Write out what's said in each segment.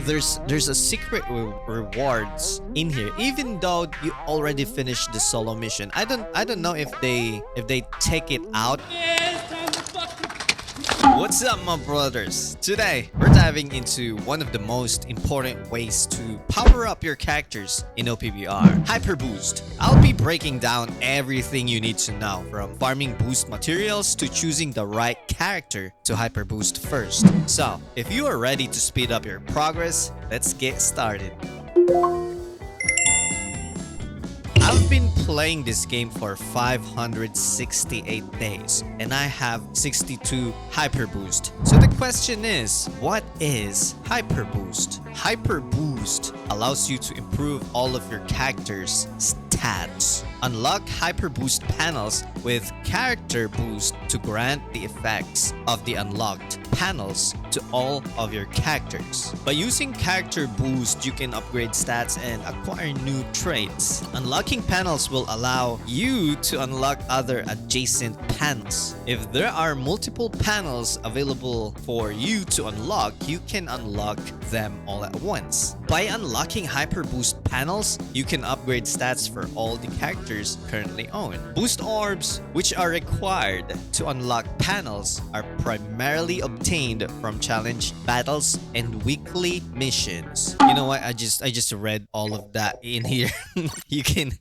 there's a secret rewards in here, even though you already finished the solo mission. I don't know if they take it out. What's up, my brothers? Today we're diving into one of the most important ways to power up your characters in OPBR, HyperBoost. I'll be breaking down everything you need to know, from farming boost materials to choosing the right character to HyperBoost first. So if you are ready to speed up your progress, let's get started. I've been playing this game for 568 days and I have 62 HyperBoost. So the question is, what is HyperBoost? HyperBoost allows you to improve all of your characters' stats. Unlock HyperBoost panels with character boost to grant the effects of the unlocked panels to all of your characters. By using character boost, you can upgrade stats and acquire new traits. Unlocking panels will allow you to unlock other adjacent panels. If there are multiple panels available for you to unlock, you can unlock them all at once. By unlocking HyperBoost panels, you can upgrade stats for all the characters currently owned. Boost Orbs, which are required to unlock panels, are primarily obtained from challenge battles and weekly missions. You know what? I just read all of that in here. you can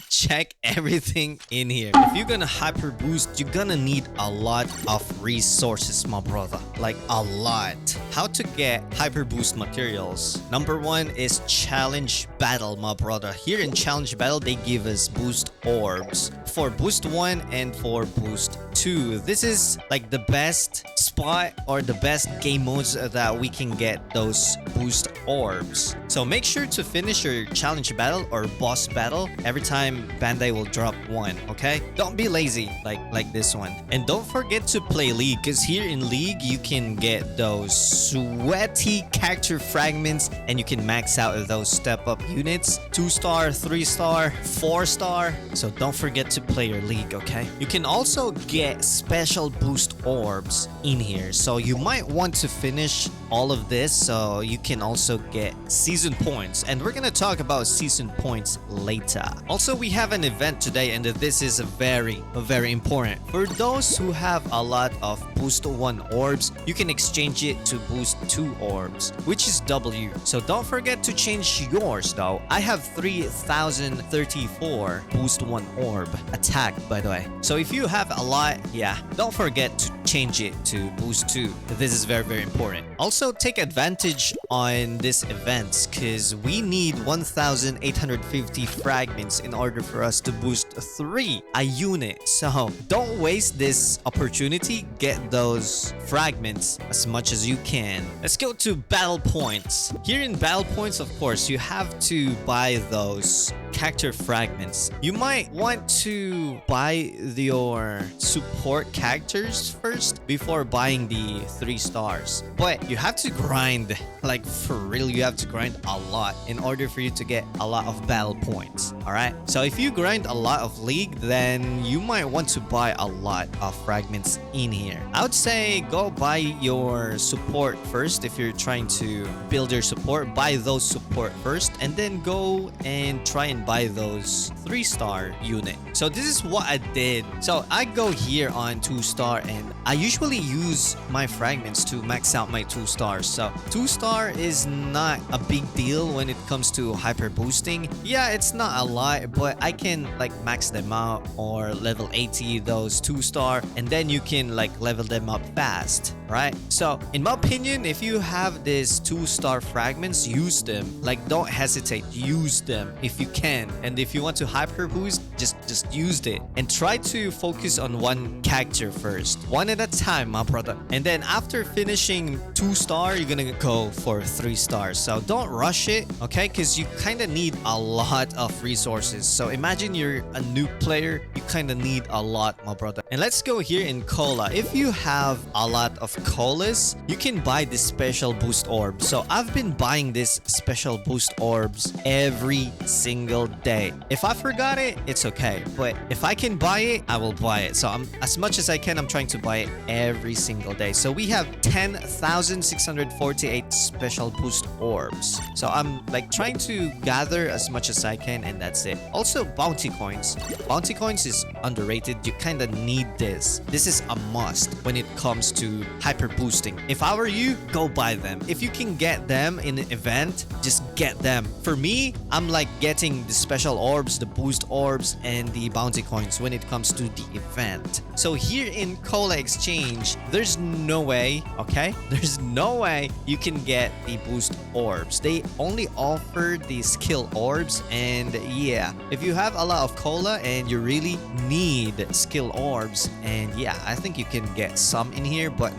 check everything in here. If you're gonna HyperBoost, you're gonna need a lot of resources, my brother. Like a lot. How to get HyperBoost materials? Number one is challenge battle, my brother. Here in challenge battle, they give us boost orbs for boost 1 and for boost 2. This is like the best spot or the best game modes that we can get those boost orbs. So make sure to finish your challenge battle or boss battle every time Bandai will drop one, okay? Don't be lazy like this one. And don't forget to play League, because here in League you can get those sweaty character fragments and you can max out those step up units, 2-star, 3-star, 4-star. So don't forget to play your League, okay? You can also get special boost orbs in here, so you might want to finish all of this so you can also get season points, and we're gonna talk about season points later. Also, we have an event today, and this is very important. For those who have a lot of boost 1 orbs, you can exchange it to boost 2 orbs, which is W. So don't forget to change yours though. I have 3034 boost 1 orb attack, by the way. So if you have a lot, yeah, don't forget to change it to boost 2. This is very important. Also, take advantage on this events, because we need 1850 fragments in order for us to boost 3 a unit. So don't waste this opportunity. Get those fragments as much as you can. Let's go to battle points. Here in battle points, of course, you have to buy those character fragments. You might want to buy your support characters first before buying the 3 stars, but you have to grind, like for real. You have to grind a lot in order for you to get a lot of battle points. All right, so if you grind a lot of League, then you might want to buy a lot of fragments in here. I would say go buy your support first. If you're trying to build your support, buy those support first, and then go and try and buy those 3-star unit. So this is what I did. So I go here on 2-star, and I usually use my fragments to max out my 2 stars. So 2-star is not a big deal when it comes to hyper boosting. Yeah, it's not a lot, but I can like max them out or level 80 those 2-star, and then you can like level them up fast, right? So in my opinion, if you have this 2-star fragments, use them. Like, don't hesitate, use them if you can. And if you want to hyper boost, just use it and try to focus on one character first, one at a time, my brother. And then after finishing 2-star, you're gonna go for 3 stars. So don't rush it, okay? Because you kind of need a lot of resources. So imagine you're a new player, you kind of need a lot, my brother. And let's go here in Cola. If you have a lot of colas, you can buy this special boost orb. So I've been buying this special boost orbs every single day. If I forgot it, it's okay. But if I can buy it, I will buy it. So as much as I can, I'm trying to buy it every single day. So we have 10,648 special boost orbs. So I'm like trying to gather as much as I can, and that's it. Also, bounty coins. Bounty coins is underrated. You kind of need this. This is a must when it comes to hyper boosting. If I were you, go buy them. If you can get them in the event, just get them. For me, I'm like getting the special orbs, the boost orbs, and the bounty coins when it comes to the event. So here in Cola Exchange, there's no way, okay? There's no way you can get the boost orbs. They only offer the skill orbs, and yeah, if you have a lot of cola and you really need skill orbs, and yeah, I think you can get some in here, but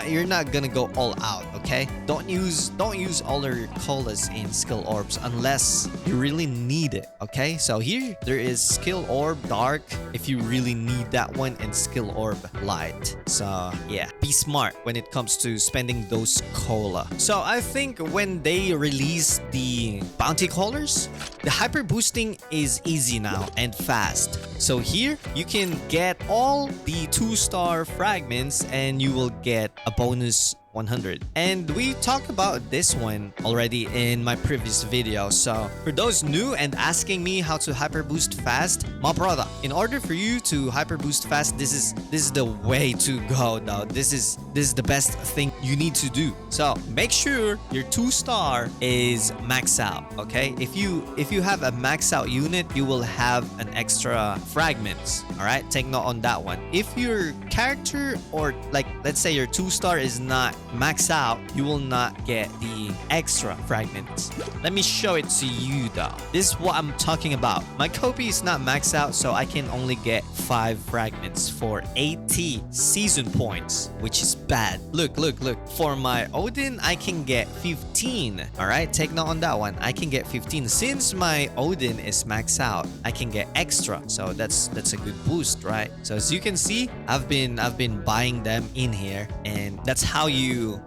you're not gonna go all out, okay? Don't use all your colas in skill orbs unless you really need it, okay? So here there is skill orb dark if you really need that one, and skill orb light. So yeah, be smart when it comes to spending those cola. So I think when they release the bounty collars, the hyper boosting is easy now and fast. So here you can get all the 2-star fragments and you will get a bonus 100. And we talked about this one already in my previous video. So for those new and asking me how to hyper boost fast, my brother, in order for you to hyper boost fast, this is the way to go now. This is the best thing you need to do. So make sure your 2-star is max out, okay? If you have a max out unit, you will have an extra fragments. All right, take note on that one. If your character, or like let's say your 2-star is not max out, you will not get the extra fragments. Let me show it to you though. This is what I'm talking about. My copy is not max out, so I can only get 5 fragments for 80 season points, which is bad. Look. For my Odin, I can get 15. All right, take note on that one. I can get 15. Since my Odin is max out, I can get extra. So that's a good boost, right? So as you can see, I've been buying them in here, and that's how you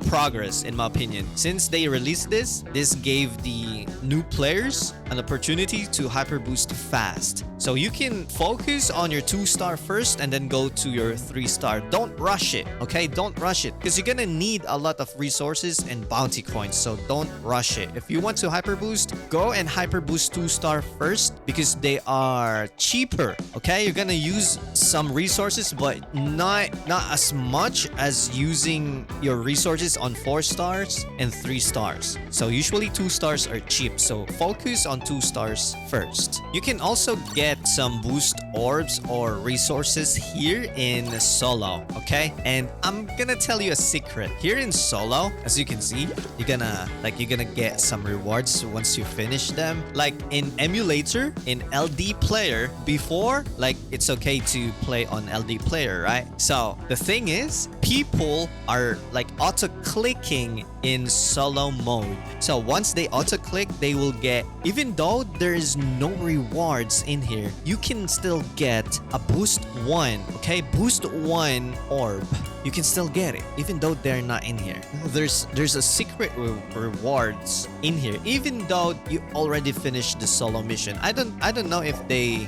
progress, in my opinion. Since they released this gave the new players an opportunity to hyper boost fast. So you can focus on your 2-star first and then go to your 3-star. Don't rush it, okay? Don't rush it, because you're gonna need a lot of resources and bounty coins. So don't rush it. If you want to hyper boost, go and hyper boost 2-star first, because they are cheaper, okay? You're gonna use some resources, but not as much as using your resources on 4 stars and 3 stars. So usually 2 stars are cheap, so focus on 2 stars first. You can also get some boost orbs or resources here in solo, okay? And I'm gonna tell you a secret. Here in solo, as you can see, you're gonna get some rewards once you finish them. Like in emulator, in LD player, before, like it's okay to play on LD player, right? So the thing is, people are like auto-clicking in solo mode. So once they auto-click, they will get, even though there is no rewards in here, you can still get a boost 1, okay? Boost 1 orb. You can still get it even though they're not in here. There's a secret rewards in here even though you already finished the solo mission. I don't know if they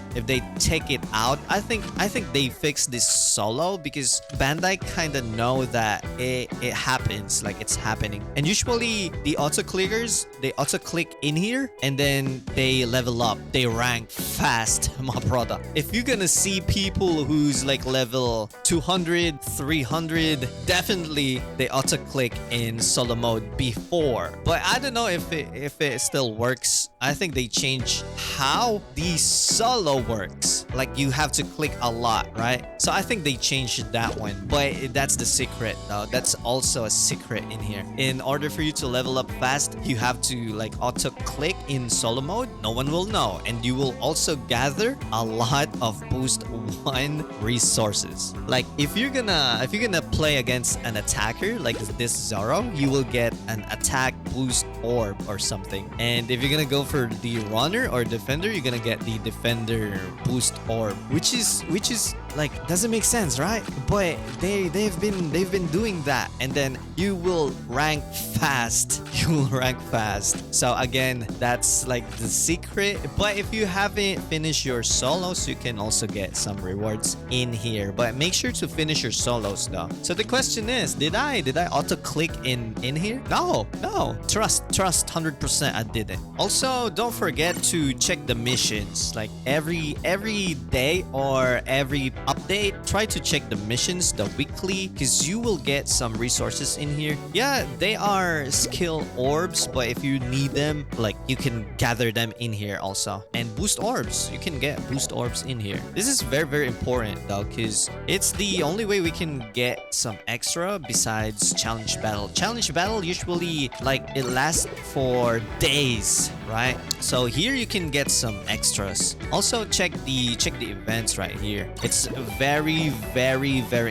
take it out. I think they fixed this solo because Bandai kind of know that it happens, like it's happening. And usually the auto-clickers, they auto-click in here and then they level up. They rank fast, my brother. If you're gonna see people who's like level 200, 300, definitely they auto-click in solo mode before. But I don't know if it still works. I think they changed how the solo works. Like you have to click a lot, right? So I think they changed that one. But that's the secret though. That's also a secret in here. In in order for you to level up fast, you have to like auto click in solo mode. No one will know, and you will also gather a lot of boost 1 resources. Like if you're gonna play against an attacker like this Zoro, you will get an attack boost orb or something. And if you're gonna go for the runner or defender, you're gonna get the defender boost orb, which is like doesn't make sense, right? But they've been doing that, and then you will rank fast. You will rank fast. So again, that's like the secret. But if you haven't finished your solos, you can also get some rewards in here. But make sure to finish your solos though. So the question is, did I auto click in here? No. Trust 100% I didn't. Also, don't forget to check the missions. Like every day or every update, try to check the missions, the weekly, because you will get some resources in here. Yeah, they are skill orbs, but if you need them, like you can gather them in here also. And boost orbs, you can get boost orbs in here. This is very important though, because it's the only way we can get some extra besides challenge battle. Challenge battle usually like it lasts for days, right? So here you can get some extras. Also check the events right here. It's very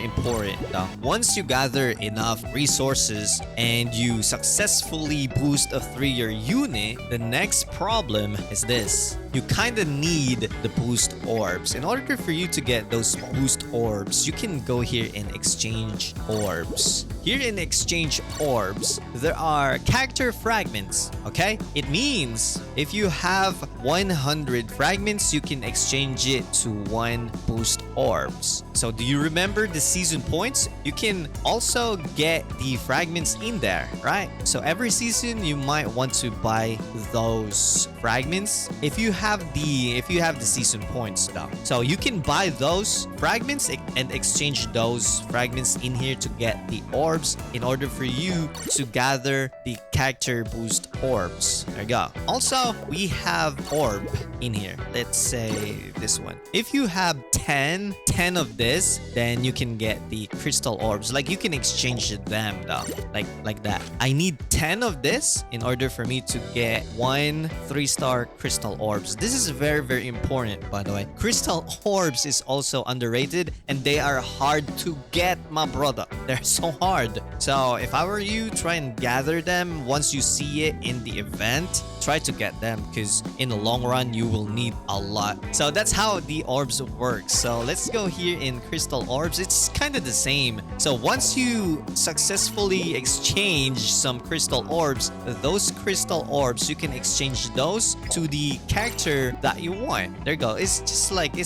important though. Once you gather enough resources and you successfully boost a 3-year unit, the next problem is this. You kind of need the boost orbs. In order for you to get those boost orbs, you can go here and exchange orbs. Here in exchange orbs, there are character fragments, okay? It means if you have 100 fragments, you can exchange it to 1 boost orbs. So do you remember the season points? You can also get the fragments in there, right? So every season you might want to buy those fragments if you have the season points though. So you can buy those fragments and exchange those fragments in here to get the orbs in order for you to gather the character boost orbs. There you go. Also, we have orb in here. Let's say this one. If you have 10 of this, then you can get the crystal orbs. Like you can exchange them though, like that. I need 10 of this in order for me to get 1 3-star crystal orbs. This is very important, by the way. Crystal orbs is also underrated, and they are hard to get, my brother. They're so hard. So if I were you, try and gather them once you see it in the event. Try to get them, because in the long run you will need a lot. So that's how the orbs work. So let's go here in crystal orbs. It's kind of the same. So once you successfully exchange some crystal orbs, those crystal orbs, you can exchange those to the character that you want. There you go. It's just like the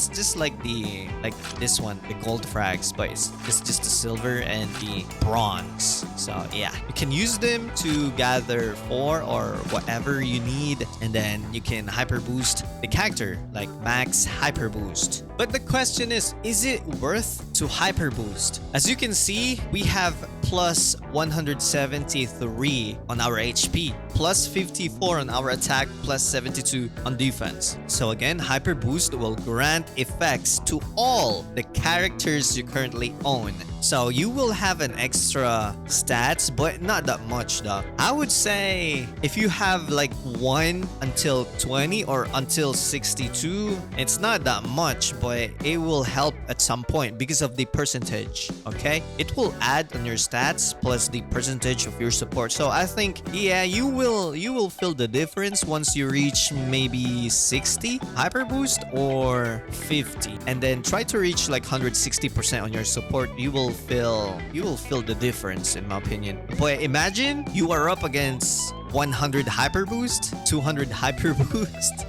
this one, the gold frags, but it's just the silver and the bronze. So yeah, you can use them to gather 4 or whatever you need, and then you can hyper boost the character, like max hyper boost. But the question is it worth to hyper boost? As you can see, we have plus 173 on our HP, plus 54 on our attack, plus 72 on defense. So again, hyper boost will grant effects to all the characters you currently own. So you will have an extra stats, but not that much though. I would say if you have like 1 until 20 or until 62, it's not that much, but it will help at some point because of the percentage, okay? It will add on your stats plus the percentage of your support. So I think, yeah, you will feel the difference once you reach maybe 60 hyper boost or 50, and then try to reach like 160% on your support. You will feel the difference, in my opinion. But imagine you are up against 100 hyper boost, 200 hyper boost.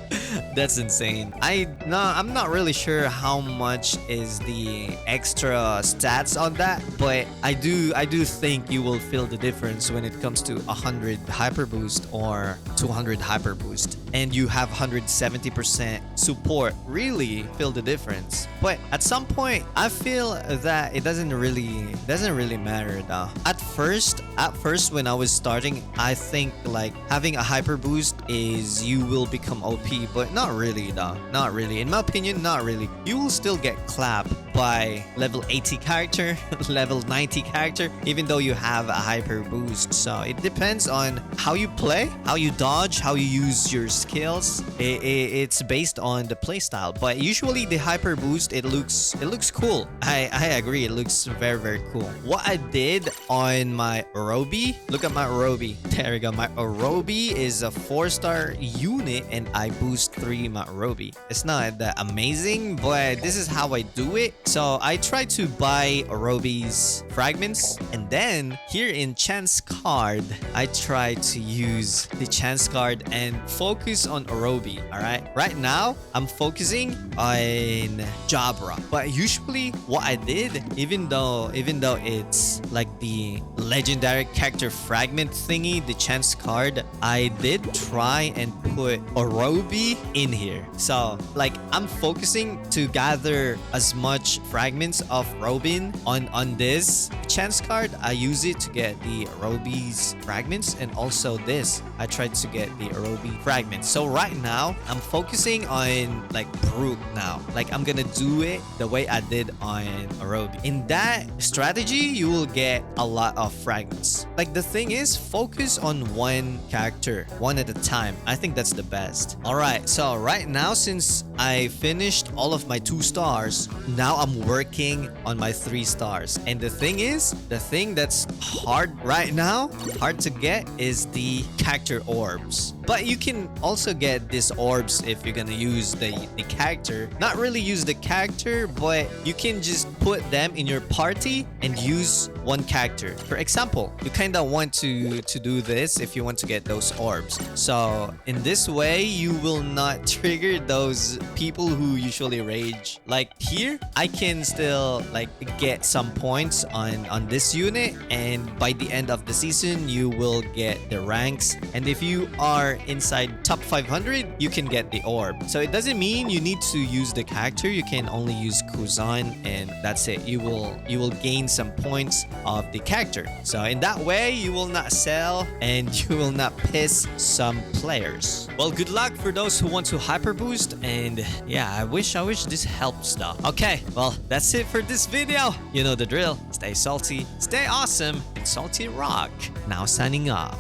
That's insane. I'm not really sure how much is the extra stats on that, but I do think you will feel the difference when it comes to 100 hyper boost or 200 hyper boost, and you have 170% support. Really feel the difference. But at some point, I feel that it doesn't really matter though. At first when I was starting, I think like having a hyper boost is you will become OP, but not really though. Not really. In my opinion, not really. You will still get clap, buy level 80 character, level 90 character, even though you have a hyper boost. So it depends on how you play, how you dodge, how you use your skills. It's based on the playstyle. But usually the hyper boost, it looks cool. I agree, it looks very cool. What I did on my Orobi, look at my Orobi. There we go. My Orobi is a 4-star unit and I boost 3 my Orobi. It's not that amazing, but this is how I do it. So I try to buy Orobi's fragments, and then here in chance card, I try to use the chance card and focus on Orobi. All right, right now I'm focusing on Jabra, but usually what I did, even though it's like the legendary character fragment thingy, the chance card, I did try and put Orobi in here. So like I'm focusing to gather as much fragments of Robin on this chance card. I use it to get the Orobi's fragments, and also this I tried to get the Orobi fragments. So right now I'm focusing on like Brook now. Like I'm gonna do it the way I did on Orobi. In that strategy, you will get a lot of fragments. Like the thing is, focus on one character, one at a time. I think that's the best. All right, so right now, since I finished all of my 2 stars, now I'm working on my 3 stars. And the thing is, the thing that's hard right now, hard to get, is the character orbs. But you can also get these orbs if you're gonna use the character. Not really use the character, but you can just put them in your party and use one character. For example, you kind of want to do this if you want to get those orbs. So in this way, you will not trigger those people who usually rage. Like here, I can still like get some points on this unit, and by the end of the season, you will get the ranks. And if you are inside top 500, you can get the orb. So it doesn't mean you need to use the character. You can only use Kuzan, and that's it. You will gain some points of the character. So in that way, you will not sell and you will not piss some players. Well, good luck for those who want to hyper boost, and yeah, I wish this helps though. Okay, well, that's it for this video. You know the drill. Stay salty, stay awesome, and salty rock. Now signing off.